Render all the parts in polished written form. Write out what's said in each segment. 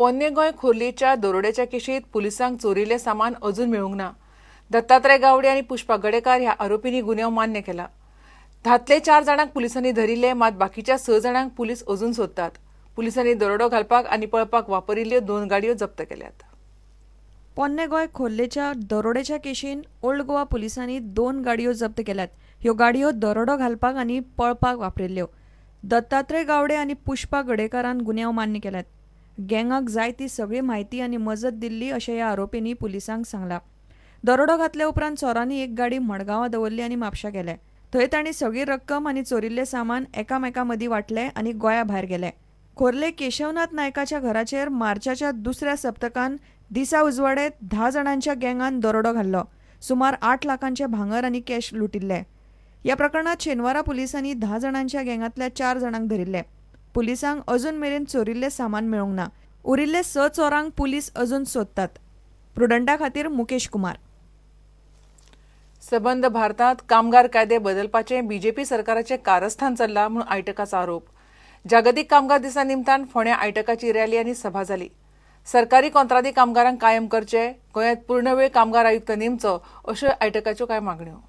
पोन्ने गोंय खोर्लीच्या दरोड्याच्या केशीत पुलिसांक चोरिल्लें सामान अजून मेळूंक ना। दत्तात्रय गावडे आनी पुष्पा गडेकार ह्या आरोपींनी गुन्यांव मान्य केला। धातले 4 जाणांक पुलिसांनी धरिल्ले, मात बाकीच्या 6 जाणांक पुलीस अजून सोदतात। पुलिसांनी दरोडो घालपाक आनी पळपाक वापरिल्ल्यो 2 गाडयो जप्त केल्यात। पोन्ने गोंय खोर्लेच्या दरोड्याच्या केशीन ओल्ड गोवा पुलिसांनी 2 गाडयो जप्त केल्यात। ह्यो गाडयो दरोडो घालपाक आनी पळपाक वापरिल्ल्यो। दत्तात्रय गावडे आनी पुष्पा गडेकारान गुन्यांव मान्य केल्यात। गँगाक जाय ती सगळी म्हायती आनी मजत दिल्ली अशें ह्या आरोपींनी पुलिसांक सांगलां। दरोडो घातले उपरांत चोरांनी एक गाडी मडगांवां दवरली आनी म्हापशा गेले। थंय तांणी सगळी रक्कम आनी चोरिल्लें सामान एकामेकां मदीं वांटले आनी गोंया भायर गेले। खोर्ले केशवनाथ नायकाच्या घराचेर मार्चाच्या 2ऱ्या सप्तकान दिसा उजवाडे 10 जाणांच्या गँगान दरोडो घाल्लो। सुमार 8 लाखांचे भांगर आनी कॅश लुटिल्ले। ह्या प्रकरणात शेनवारा पुलिसांनी 10 जाणांच्या गँगांतल्या 4 जाणांक धरिल्ले। पुलिसांक अजून मेरेन चोरिल्लें सामान मेळूंक ना। उरिल्ले 6 चोरांक पुलीस अजून सोदतात। प्रुडंटा खातीर मुकेश कुमार। सबंद भारतांत कामगार कायदे बदलपाचे बीजेपी सरकाराचे कारस्थान चल्ला म्हूण आयटकाचो आरोप। जागतीक कामगार दिसा निमतान फोंड्या आयटकाची रॅली आनी सभा जाली। सरकारी कंत्राटी कामगारांक कायम करचे, गोंयांत पूर्णवेळ कामगार आयुक्त नेमचो अश्यो आयटकाच्यो कांय मागण्यो।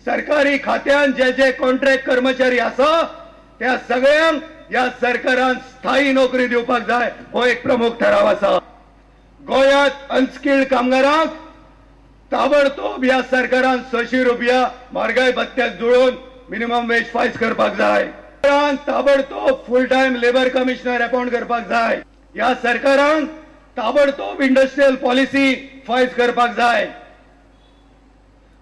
सरकारी खात्यान जे कॉन्ट्रॅक्ट कर्मचारी आसा त्या सगळ्यांक या सरकारान स्थायी नोकरी दिवपाक जाय, हो एक प्रमुख ठराव आसा। गोंयांत अनस्किल्ड कामगारांक ताबडतोब या सरकारान 600 रुपया म्हारगाय भत्त्याक जुळोवन मिनिमम वेज फायज करपाक जाय। ताबडतोब full time labour commissioner appoint करपाक जाय। या सरकारान ताबडतोब इंडस्ट्रियल पॉलिसी फायज करपाक जाय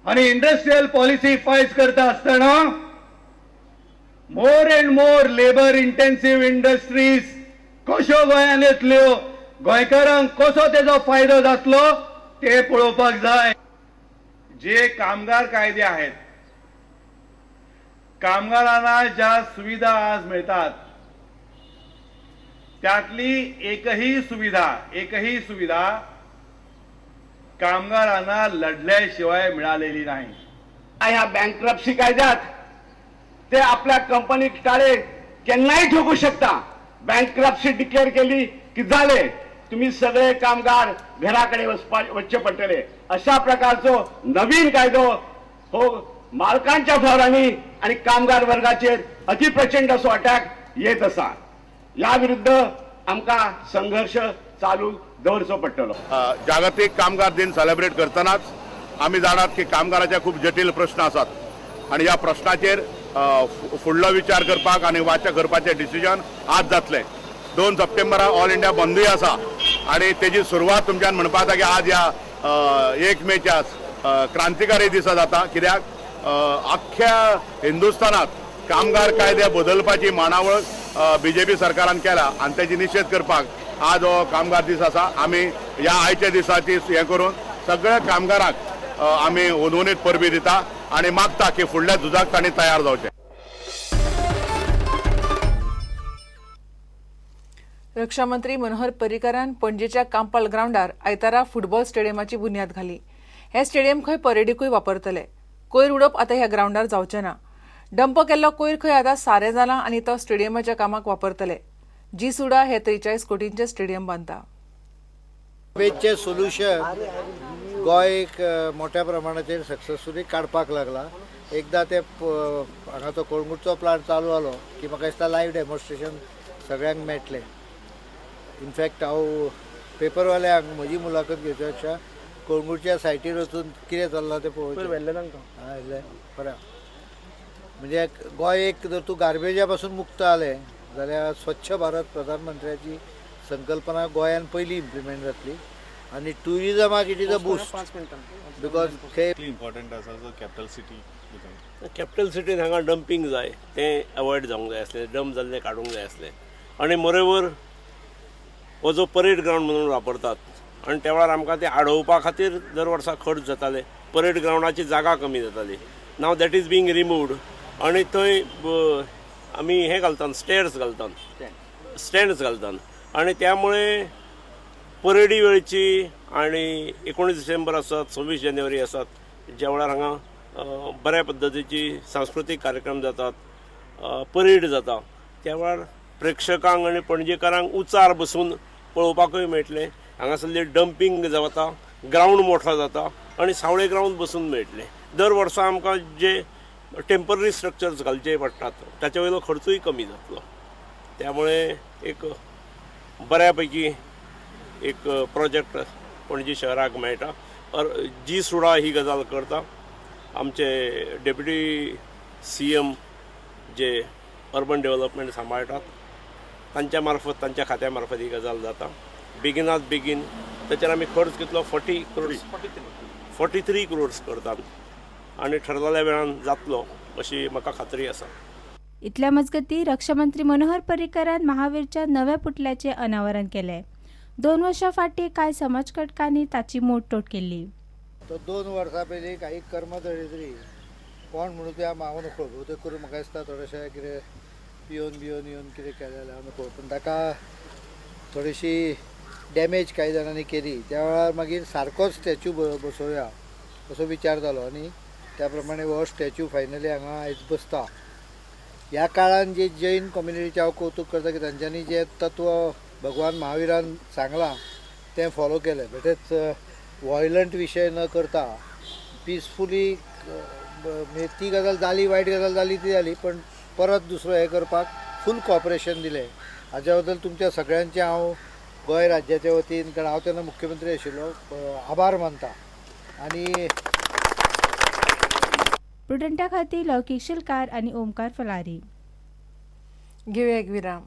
आणि इंडस्ट्रियल पॉलिसी फायज करता आसतना more and more labour intensive industries कशो गोंयांत येतल्यो, गोंयकारांक कसो तेजो फायदो जातलो ते पळोवपाक जाय। जे कामगार कायदे आहेत, कामगारांना ज्या सुविधा आज मिळतात त्यातली एकही सुविधा कामगारांना लढल्याशिवाय मिळालेली नाही। ह्या बँक्रप्सी कायद्यात ते आपल्या कंपनी टाळे केन्नाही ठोकू शकता। बँक्रप्सी डिक्लेअर केली की झाले, तुम्ही सगळे कामगार घराकडे वच्चे पडटले। अशा प्रकारचो नवीन कायदो हो मालकांच्या फॉरांनी आणि कामगार वर्गाचेर अतिप्रचंड असो अटॅक येत असा। या विरुद्ध आमकां संघर्ष चालू दवरचो पडटलो। जागतिक कामगार दिन सेलिब्रेट करतनाच आम्ही जाणात की कामगाराचे खूप जटिल प्रश्न आसात आणि या प्रश्नाचेर फुडलो विचार करपाक आणि वाचा करपाचे डिसिजन आज जातले। 2 सप्टेंबरा ऑल इंडिया बंदूय आसा आणि तेजी सुरवात तुमच्यान म्हणपाक जाता की आज या 1 मेच्या क्रांतिकारी दिसा जाता। कित्याक अख्ख्या हिंदुस्थानात कामगार कायदे बदलपाची मांडावळ बीजेपी सरकारान केला आणि त्याची निषेध करपाक आज हो कामगार दीस आसा। आमी ह्या आयच्या दिसाची हे करून सगळ्या कामगारांक आमी उनवणीत परबी दिता आणि मागता की फुडल्या झुजाक तांणी तयार जावचे। रक्षा मंत्री मनोहर पर्रीकारान पणजेच्या कांपाल ग्राउंडार आयतारा फुटबॉल स्टेडियमाची बुन्याद घाली। हे स्टेडियम खंय परेडीकूय वापरतले। कोयर उडोवप आता ह्या ग्राउंडार जावचे ना। डंप केल्लो कोयर खंय आता सारें जाला आनी तो स्टेडियमाच्या कामाक वापरतले। जी सुडा हे 43 कोटींचे स्टेडियम बांदता। वेजचे सोल्युशन गोंय एक मोठ्या प्रमाणाचेर सक्सेसफुली काडपाक लागला। एकदा ते हांगाचो कोळंगूटचो प्लांट चालू जालो की म्हाका दिसता लायव्ह डेमॉन्स्ट्रेशन सगळ्यांक मेळटलें। इनफॅक्ट हांव पेपरवाल्यांक म्हजी मुलाखत घेवच्या कोळंगूटच्या सायटीर वचून कितें चल्लां तें पळोवचें। बरें, म्हणजे गोंय एक जर तूं गार्बेजा पासून मुक्त जालें जाल्यार स्वच्छ भारत प्रधानमंत्र्याची संकल्पना गोंयान पयली इम्प्लिमेंट जातली आणि टुरिजमाक it is a boost because important आसा जो कॅपिटल सिटी। कॅपिटल सिटीन हांगा डंपिंग जाय तें अवॉयड जावंक जाय आसलें, डंप जाल्लें काडूंक जाय आसलें। आनी मोरेओवर हो जो परेड ग्राउंड म्हणून वापरतात आणि त्या वेळार आमकां ते आडोवपा खातीर दर वर्सा खर्च जाताले। परेड ग्राउंडाची जागा कमी जाताली। Now that is being removed आणि थंय आमी हे घालतात, स्टेंड्स घालतात आणि त्यामुळे परेडी वेळची आणि 19 डिसेंबर आसत 26 जानेवारी आसत ज्या वेळार हांगा बऱ्या पद्धतीची सांस्कृतीक कार्यक्रम जातात, परेड जाता, त्या वेळार प्रेक्षकांक आनी पणजेकारांक उचार बसून पळोवपाकूय मेळटलें. हांगासरली डंपिंग जाता, ग्रावंड मोठो जाता आनी सावळे ग्रावंड बसून मेळटले. दर वर्सा आमकां जे टेम्पररी स्ट्रक्चर्स घालचे पडटात ताचे वयलो खर्चूय कमी जातलो. त्यामुळे एक बऱ्यापैकी एक प्रोजेक्ट पणजी शहराक मेळटा. जी सुडा ही गजाल करता. आमचे डेप्युटी CM जे अर्बन डेव्हलपमेंट सांबाळटात तांच्या मार्फत, तांच्या खात्या मार्फत ही गजाल जाता. बेगिनात बेगीन त्याच्यार आमी खर्च कितलो 43 करोड्स करतात आनी ठरलेल्या वेळान जातलो अशी म्हाका खात्री आसा. इतल्या मजगती रक्षामंत्री मनोहर पर्रीकरान महावीरच्या नव्या पुतळ्याचे अनावरण केले. 2 वर्सां फाटीं कांय समाजकटकांनी ताची मोडतोड केली. तो 2 वर्सां पयलीं काही कर्मदळित्री कोण म्हणून ते हांव नकळो भोवतेक करून म्हाका दिसता थोडेशें कितें येवन कितें केलें जाल्यार नकळो, पूण ताका थोडीशी डॅमेज कांय जाणांनी केली. त्या वेळार मागीर सारकोच स्टॅच्यू बसोवया असो विचार जालो आनी त्या प्रमाणे हो स्टॅच्यू फायनली हांगा आयज बसता. ह्या काळान जे जैन कम्युनिटीचे हांव कौतुक करता की तांच्यांनी जे तत्व भगवान महावीरान सांगलां तें फॉलो केलें. बेठेच व्हायलंट विशय न करता पिसफुली ती गजाल जाली, वायट गजाल जाली ती जाली, पण परत दुसरो हे करपाक फूल कॉपरेशन दिलें. हाज्या बद्दल तुमच्या सगळ्यांचे हांव गोंय राज्याच्या वतीन, कारण हांव तेन्ना मुख्यमंत्री आशिल्लो, आभार मानता. आनी प्रुडंटा खातीर लौकीक शिलकार आनी ओमकार फलारी. घेऊया एक विराम.